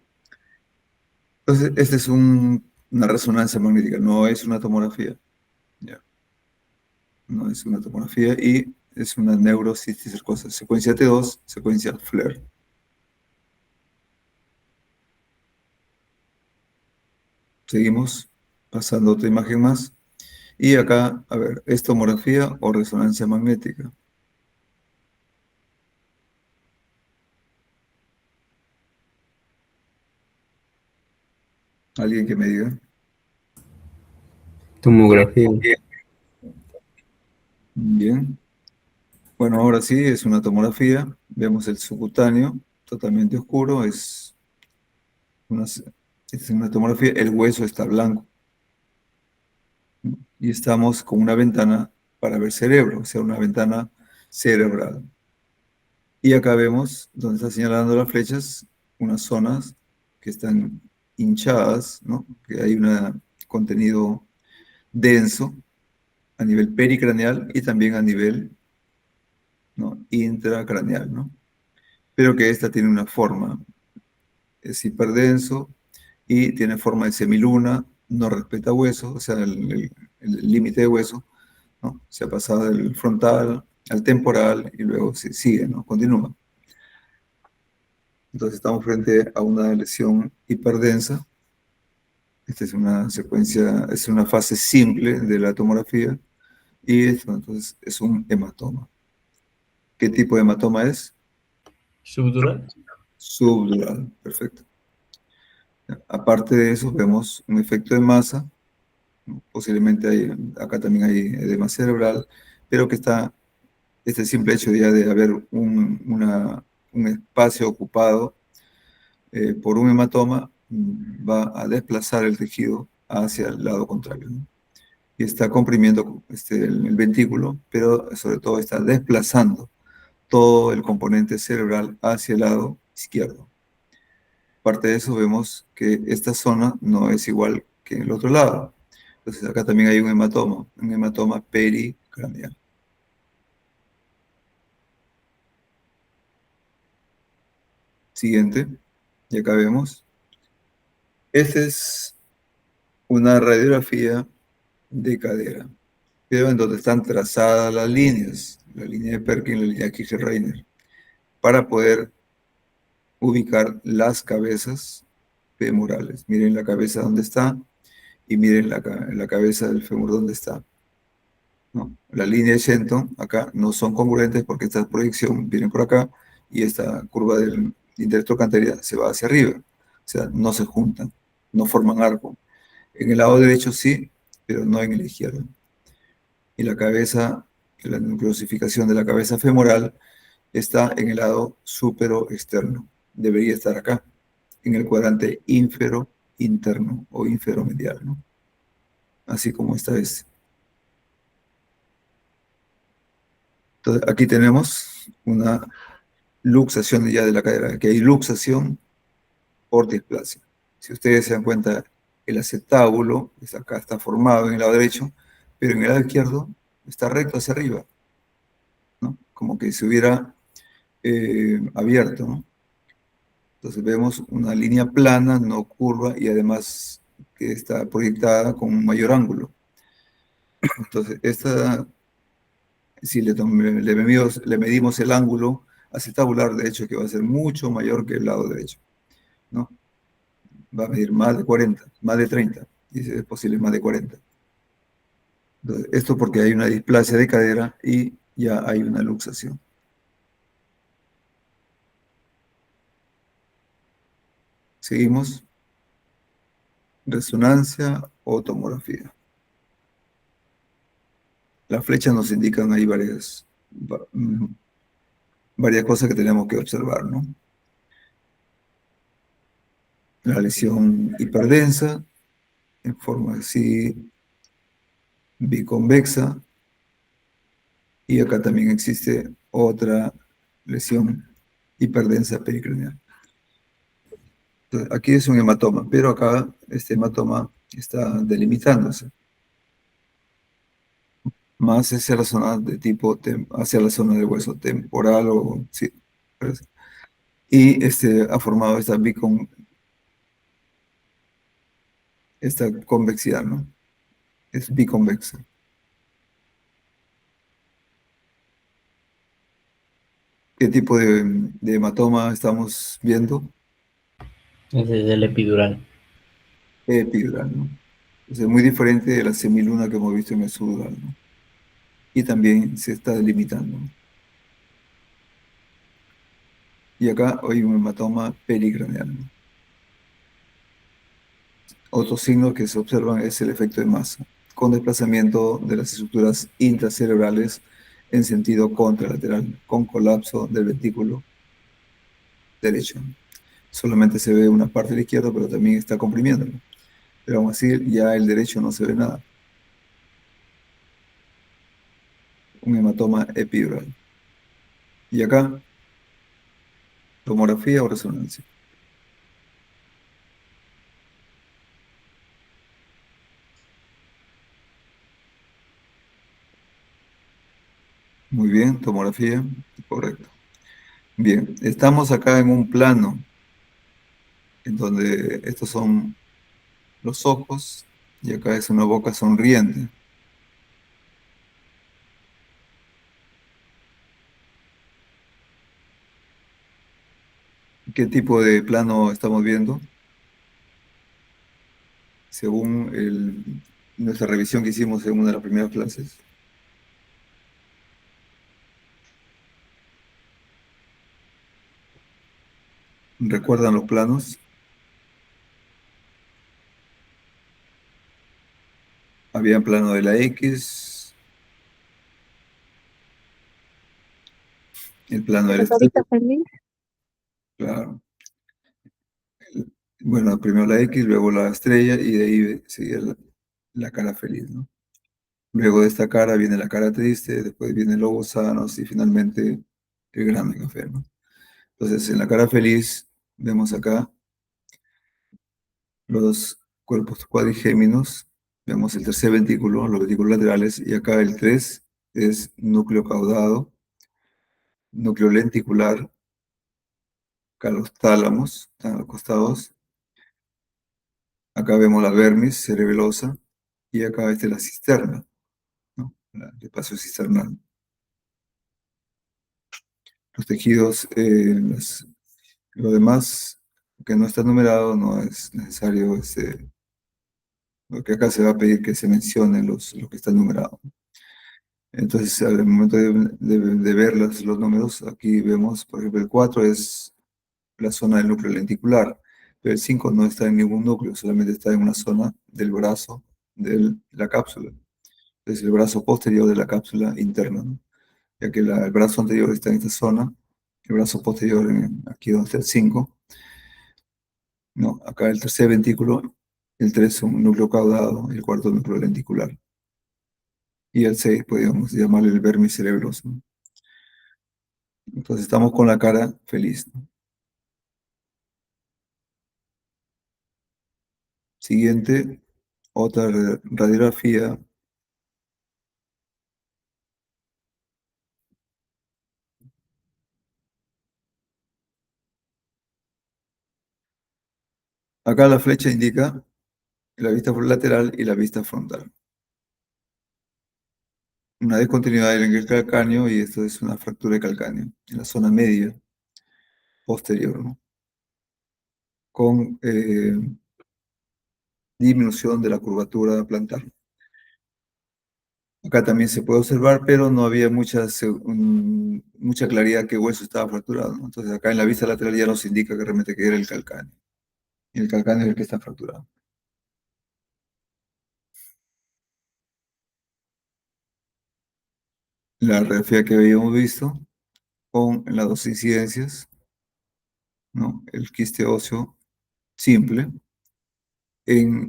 Entonces, esta es una resonancia magnética, no es una tomografía, ¿ya? No es una tomografía y es una neurocisticercosis, secuencia T2, secuencia FLAIR. Seguimos pasando otra imagen más. Y acá, a ver, ¿es tomografía o resonancia magnética? ¿Alguien que me diga? Tomografía. Bien. Bueno, ahora sí, es una tomografía. Vemos el subcutáneo totalmente oscuro. Una, es una tomografía. El hueso está blanco, ¿no? Y estamos con una ventana para ver cerebro, o sea, una ventana cerebral. Y acá vemos, donde está señalando las flechas, unas zonas que están hinchadas, ¿no? Que hay un contenido denso a nivel pericraneal y también a nivel, ¿no? Intracraneal, ¿no? Pero que esta tiene una forma, es hiperdenso y tiene forma de semiluna, no respeta hueso, o sea, el límite de hueso, ¿no? Se ha pasado del frontal al temporal y luego se sigue, ¿no? Continúa. Entonces estamos frente a una lesión hiperdensa. Esta es una secuencia, es una fase simple de la tomografía y esto entonces es un hematoma. ¿Qué tipo de hematoma es? Subdural. Subdural, perfecto. Aparte de eso, vemos un efecto de masa, ¿no? Posiblemente acá también hay edema cerebral, pero que este simple hecho ya de haber un espacio ocupado por un hematoma va a desplazar el tejido hacia el lado contrario, ¿no? Y está comprimiendo el ventículo, pero sobre todo está desplazando todo el componente cerebral hacia el lado izquierdo. Aparte de eso, vemos que esta zona no es igual que en el otro lado. Entonces acá también hay un hematoma pericraneal. Siguiente, y acá vemos. Esta es una radiografía de cadera, pero en donde están trazadas las líneas, la línea de Perkin y la línea Kircher-Reiner, para poder ubicar las cabezas femorales. Miren la cabeza donde está y miren la cabeza del fémur donde está, ¿no? La línea de Shenton acá no son congruentes porque esta proyección viene por acá y esta curva del intertrochanteria se va hacia arriba. O sea, no se juntan, no forman arco. En el lado derecho sí, pero no en el izquierdo. Y la cabeza, la nucleosificación de la cabeza femoral está en el lado súpero externo. Debería estar acá, en el cuadrante ínfero interno o inferomedial, ¿no? Así como esta es. Entonces, aquí tenemos una luxación ya de la cadera. Aquí hay luxación por displasia. Si ustedes se dan cuenta, el acetábulo acá está formado en el lado derecho, pero en el lado izquierdo está recto hacia arriba, ¿no? Como que se hubiera abierto, ¿no? Entonces vemos una línea plana, no curva, y además que está proyectada con un mayor ángulo. Entonces, si le medimos el ángulo acetabular, de hecho, que va a ser mucho mayor que el lado derecho, ¿no? Va a medir más de 40, más de 30, y si es posible más de 40. Entonces, esto porque hay una displasia de cadera y ya hay una luxación. Seguimos. Resonancia o tomografía. Las flechas nos indican ahí varias cosas que tenemos que observar, ¿no? La lesión hiperdensa, en forma así biconvexa, y acá también existe otra lesión hiperdensa pericranial. Entonces, aquí es un hematoma, pero acá este hematoma está delimitándose, más hacia la zona de hacia la zona del hueso temporal o sí, parece. Y ha formado esta convexidad, ¿no? Es biconvexa. ¿Qué tipo de hematoma estamos viendo? Ese es el epidural. Epidural, ¿no? Es muy diferente de la semiluna que hemos visto en el subdural, ¿no? Y también se está delimitando, ¿no? Y acá hay un hematoma pericraneal, ¿no? Otro signo que se observan es el efecto de masa, con desplazamiento de las estructuras intracerebrales en sentido contralateral, con colapso del ventículo derecho. Solamente se ve una parte de la izquierda, pero también está comprimiéndolo. Pero aún así, ya el derecho no se ve nada. Un hematoma epidural. Y acá, tomografía o resonancia. Muy bien, tomografía, correcto. Bien, estamos acá en un plano en donde estos son los ojos y acá es una boca sonriente. ¿Qué tipo de plano estamos viendo? Según nuestra revisión que hicimos en una de las primeras clases. ¿Recuerdan los planos? Había plano de la X, el plano de la La estrella, carita feliz. claro. Bueno, primero la X, luego la estrella y de ahí sigue la cara feliz, ¿no? Luego de esta cara viene la cara triste, después vienen los gusanos y finalmente el grano de café, ¿no? Entonces, en la cara feliz vemos acá los cuerpos cuadrigéminos, vemos el tercer ventículo, los ventículos laterales, y acá el 3 es núcleo caudado, núcleo lenticular, acá los tálamos, están a los costados, acá vemos la vermis cerebelosa, y acá esta es la cisterna, ¿no? El espacio cisternal. Los tejidos, lo demás que no está numerado no es necesario, lo que acá se va a pedir que se mencionen lo que está numerado. Entonces, al momento de ver los números, aquí vemos, por ejemplo, el 4 es la zona del núcleo lenticular, pero el 5 no está en ningún núcleo, solamente está en una zona del brazo de la cápsula. Es el brazo posterior de la cápsula interna, ¿no? Ya que el brazo anterior está en esta zona, el brazo posterior aquí donde está el 5. No, acá el tercer ventículo, el 3 es un núcleo caudado, el cuarto núcleo lenticular. Y el 6 podríamos llamarle el vermis cerebroso, ¿no? Entonces estamos con la cara feliz, ¿no? Siguiente, otra radiografía. Acá la flecha indica la vista lateral y la vista frontal. una discontinuidad en el calcáneo y esto es una fractura de calcáneo en la zona media posterior, ¿no? Con disminución de la curvatura plantar. Acá también se puede observar, pero no había mucha claridad que el hueso estaba fracturado, ¿no? Entonces acá en la vista lateral ya nos indica que realmente que era el calcáneo. Y el calcáneo es el que está fracturado. La radiografía que habíamos visto con las dos incidencias, ¿no? El quiste óseo simple en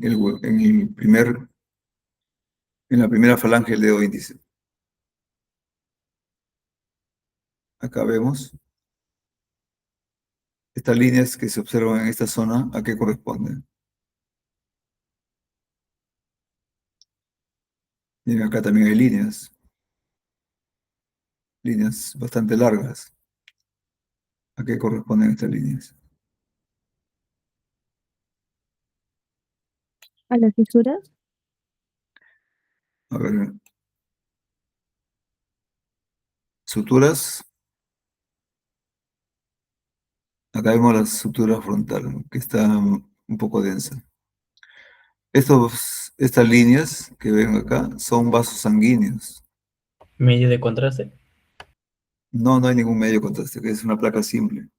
la primera falange del dedo índice. Acá vemos estas líneas que se observan en esta zona, ¿a qué corresponden? Y acá también hay líneas bastante largas. ¿A qué corresponden estas líneas? ¿A las fisuras? A ver, suturas. Acá vemos la sutura frontal, ¿no? Que está un poco densa. Estas líneas que ven acá son vasos sanguíneos. Medio de contraste. No, no hay ningún medio de contraste, que es una placa simple.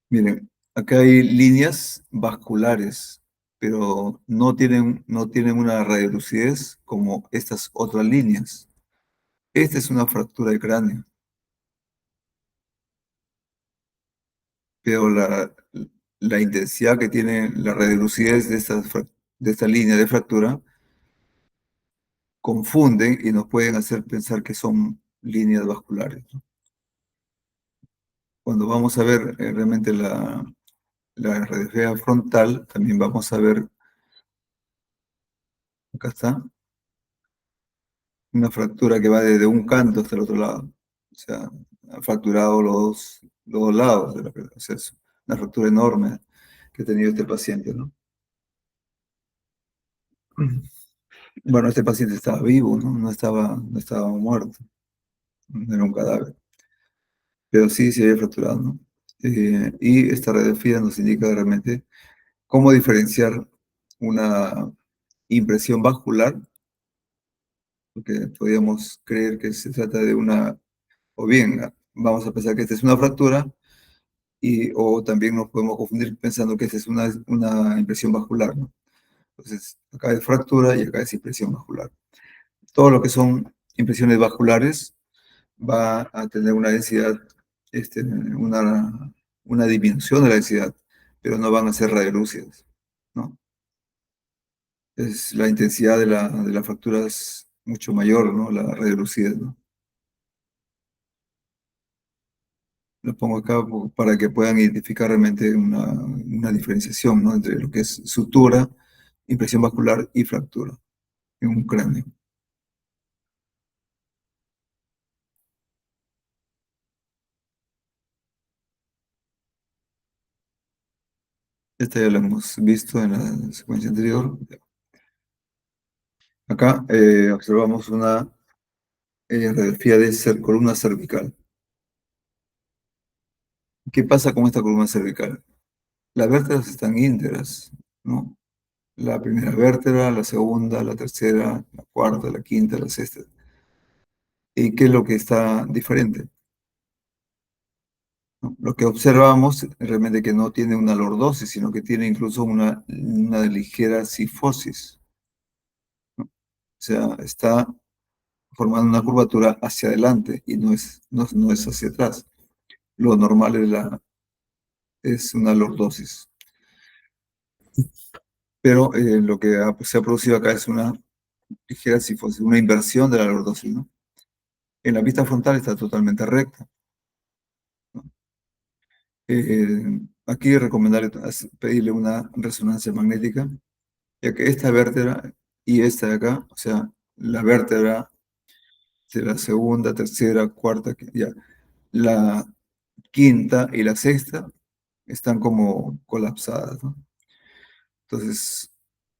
Miren, acá hay líneas vasculares, pero no tienen una radiolucidez como estas otras líneas. Esta es una fractura de cráneo, pero la intensidad que tiene la radiolucidez de esta línea de fractura confunden y nos pueden hacer pensar que son líneas vasculares, ¿no? Cuando vamos a ver realmente la radiografía frontal, también vamos a ver, acá está, una fractura que va desde un canto hasta el otro lado. O sea, ha fracturado los dos lados de la pierna. O sea, es una fractura enorme que ha tenido este paciente, ¿no? Bueno, este paciente estaba vivo, ¿no? No estaba muerto, no era un cadáver. Pero sí se había fracturado, ¿no? Y esta radiografía nos indica realmente cómo diferenciar una impresión vascular, porque podríamos creer que se trata de o bien vamos a pensar que esta es una fractura, o también nos podemos confundir pensando que esta es una impresión vascular, ¿no? Entonces, acá es fractura y acá es impresión vascular. Todo lo que son impresiones vasculares va a tener una densidad, una disminución de la densidad, pero no van a ser radiolúcidas, ¿no? La intensidad de la fractura es mucho mayor, ¿no? La radiolucidez, ¿no? Lo pongo acá para que puedan identificar realmente una diferenciación, ¿no? Entre lo que es sutura, impresión vascular y fractura en un cráneo. Esta ya lo hemos visto en la secuencia anterior. Acá observamos una radiografía de columna cervical. ¿Qué pasa con esta columna cervical? Las vértebras están íntegras, ¿no? La primera vértebra, la segunda, la tercera, la cuarta, la quinta, la sexta. ¿Y qué es lo que está diferente? ¿No? Lo que observamos es realmente que no tiene una lordosis, sino que tiene incluso una ligera cifosis, ¿no? O sea, está formando una curvatura hacia adelante y no es hacia atrás. Lo normal es una lordosis. Pero lo que se ha producido acá es una ligera cifosis, una inversión de la lordosis, ¿no? En la vista frontal está totalmente recta, ¿no? Aquí recomendarle pedirle una resonancia magnética, ya que esta vértebra y esta de acá, o sea, la vértebra de la segunda, tercera, cuarta, ya, la quinta y la sexta están como colapsadas, ¿no? Entonces,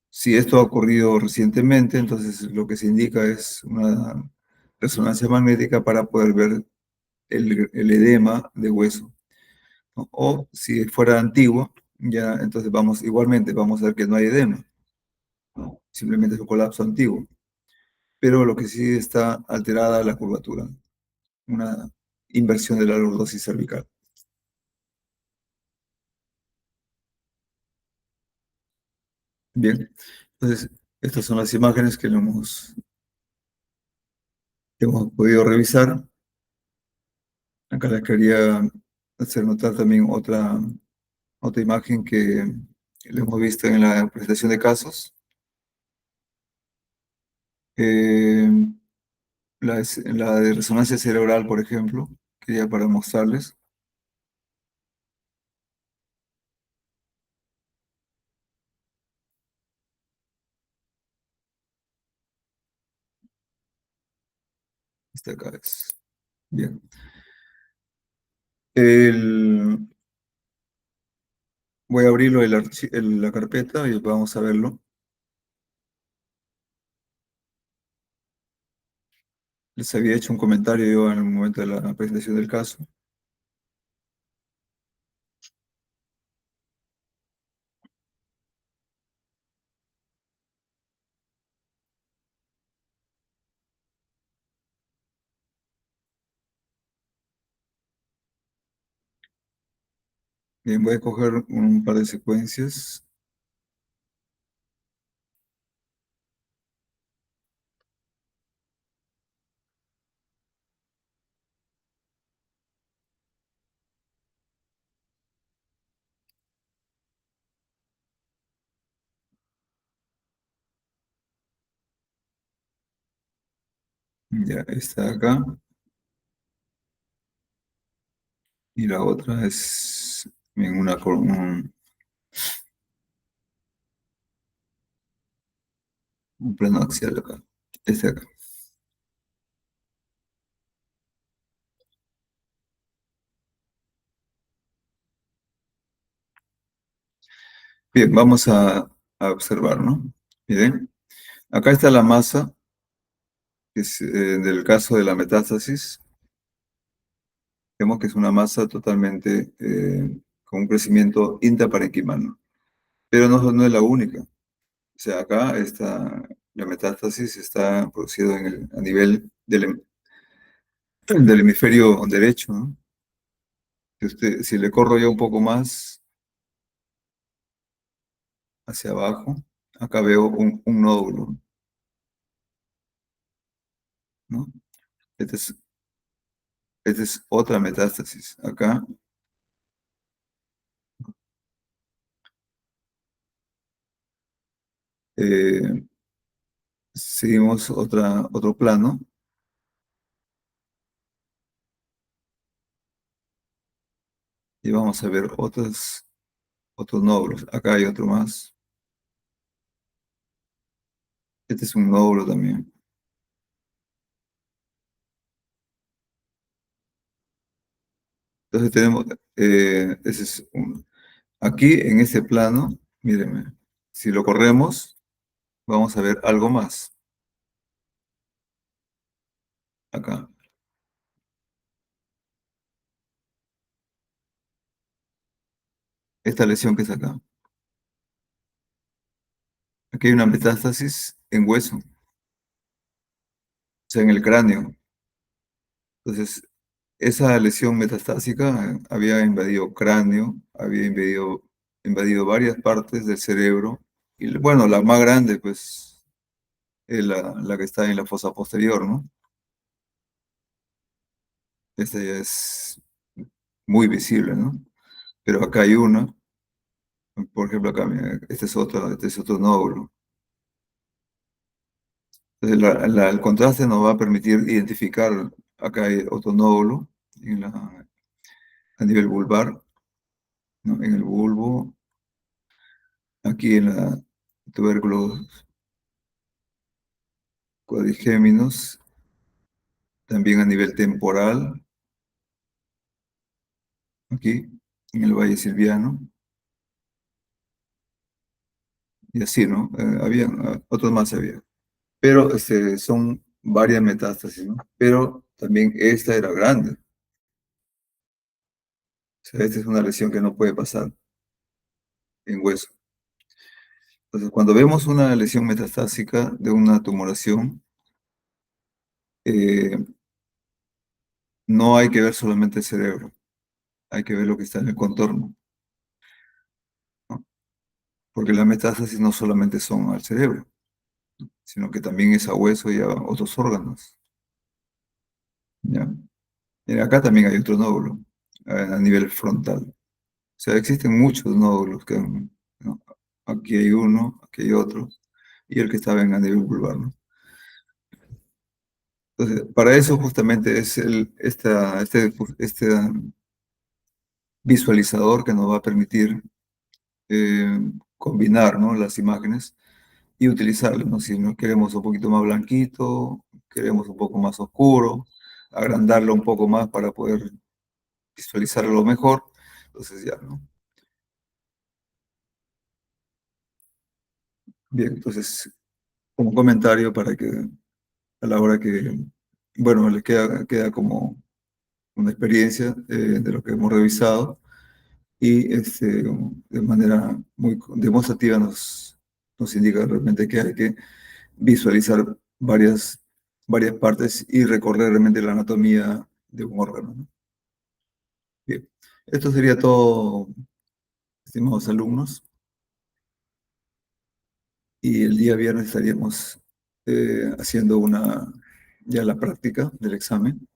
si esto ha ocurrido recientemente, entonces lo que se indica es una resonancia magnética para poder ver el edema de hueso, ¿no? O si fuera antiguo, ya entonces igualmente vamos a ver que no hay edema, ¿no? Simplemente es un colapso antiguo. Pero lo que sí está alterada es la curvatura, una inversión de la lordosis cervical. Bien, entonces estas son las imágenes que hemos podido revisar. Acá les quería hacer notar también otra imagen que le hemos visto en la presentación de casos. Eh, la de resonancia cerebral, por ejemplo, que ya para mostrarles. Esta acá es. Bien. El- Voy a abrirlo la carpeta y vamos a verlo. Les había hecho un comentario yo en el momento de la presentación del caso. Bien, voy a coger un par de secuencias. Ya, está acá. Y la otra es en un plano axial acá. Este acá. Bien, vamos a observar, ¿no? Miren, acá está la masa, que es del caso de la metástasis. Vemos que es una masa totalmente con un crecimiento intraparenquimal, ¿no? Pero no es la única. O sea, acá está, la metástasis está producida a nivel del hemisferio derecho, ¿no? Si le corro yo un poco más hacia abajo, acá veo un nódulo, ¿no? Esta es, esta es otra metástasis. Acá eh, seguimos otro plano y vamos a ver otros nódulos. Acá hay otro más. Este es un nódulo también. Entonces tenemos, ese es aquí en este plano, mírenme, si lo corremos, vamos a ver algo más. Acá, esta lesión que es acá. Aquí hay una metástasis en hueso, o sea, en el cráneo. Entonces, esa lesión metastásica había invadido cráneo, había invadido varias partes del cerebro. Y bueno, la más grande, pues, es la que está en la fosa posterior, ¿no? Esta ya es muy visible, ¿no? Pero acá hay una, por ejemplo, acá, mira, este es otro nódulo. Entonces, el contraste nos va a permitir identificar, acá hay otro nódulo a nivel vulvar, ¿no? En el bulbo, aquí en la tubérculo cuadrigéminos, también a nivel temporal, aquí en el valle silviano, y así, ¿no? Había, otros más había. Pero son varias metástasis, ¿no? Pero también esta era grande. O sea, esta es una lesión que no puede pasar en hueso. Entonces, cuando vemos una lesión metastásica de una tumoración, eh, no hay que ver solamente el cerebro, hay que ver lo que está en el contorno, ¿no? Porque las metástasis no solamente son al cerebro, sino que también es a hueso y a otros órganos, ¿ya? Y acá también hay otro nódulo, a nivel frontal. O sea, existen muchos nódulos ¿no? Aquí hay uno, aquí hay otro, y el que estaba en a nivel vulvar, ¿no? Entonces, para eso justamente es este visualizador que nos va a permitir eh, combinar, ¿no?, las imágenes y utilizarlas, ¿no? Si no queremos un poquito más blanquito, queremos un poco más oscuro, agrandarlo un poco más para poder visualizarlo mejor, entonces ya, ¿no? Bien, entonces, como comentario para que a la hora que, bueno, les queda como una experiencia de lo que hemos revisado y de manera muy demostrativa nos indica realmente que hay que visualizar varias partes y recorrer realmente la anatomía de un órgano, ¿no? Bien, esto sería todo, estimados alumnos, y el día viernes estaríamos haciendo ya la práctica del examen.